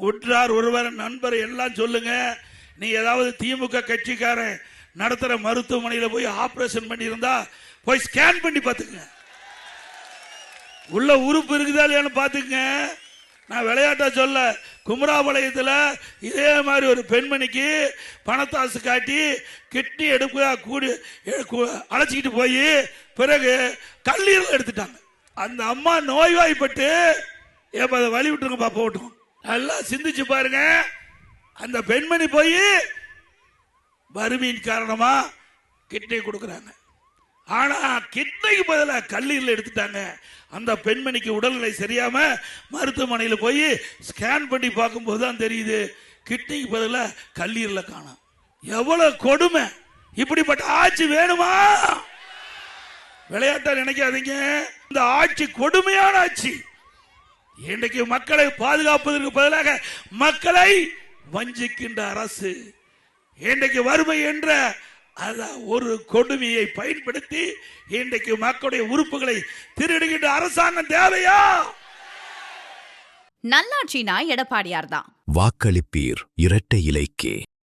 உற்றார் ஒருவர் நண்பர் எல்லாம் சொல்லுங்க. நீ ஏதாவது திமுக கட்சிக்காரன் நடத்துற மருத்துவமனையில போய் ஆபரேஷன் பண்ணி இருந்தா போய் ஸ்கேன் பண்ணி பாத்துக்கங்க, உள்ள உறுப்பு இருக்குதா இல்லையான்னு பாத்துக்கங்க. நான் விளையாட்டா சொல்ல, குமராபாளையத்தில் இதே மாதிரி ஒரு பெண்மணிக்கு பணத்தாசு காட்டி கிட்னி எடுக்க கூடி அழைச்சிக்கிட்டு போய் பிறகு கல்லீரல் எடுத்துட்டாங்க. அந்த அம்மா நோய்வாய்ப்பட்டு அதை வழி விட்டுருங்கப்பா போட்டோம். நல்லா சிந்திச்சு பாருங்க. அந்த பெண்மணி போய் வறுமையின் காரணமா கிட்னி கொடுக்குறாங்க. ஆனா கிட்னிக்கு பதிலாக கல்லீரல் எடுத்துட்டாங்க. அந்த பெண்மணிக்கு உடல்நிலை சரியாம மருத்துவமனையில் போய் ஸ்கேன் பண்ணி பார்க்கும்போது தான் தெரியுது கிட்னிக்கு பதிலாக கல்லீரல காணோம். எவ்வளவு கொடுமை! இப்படிப்பட்ட ஆட்சி வேணுமா? விளையாட்டா நினைக்காதீங்க. இந்த ஆட்சி கொடுமையான ஆட்சி. இன்றைக்கு மக்களை பாதுகாப்பதற்கு பதிலாக மக்களை வஞ்சிக்கின்ற அரசு. இன்றைக்கு வறுமை என்ற ஒரு கொடுமையை பயன்படுத்தி இன்றைக்கு மக்களுடைய உறுப்புகளை திருடுகின்ற அரசாங்கம் தேவையா? நல்லாட்சினா எடப்பாடியார் தான். வாக்களிப்பீர் இரட்டை இலைக்கே.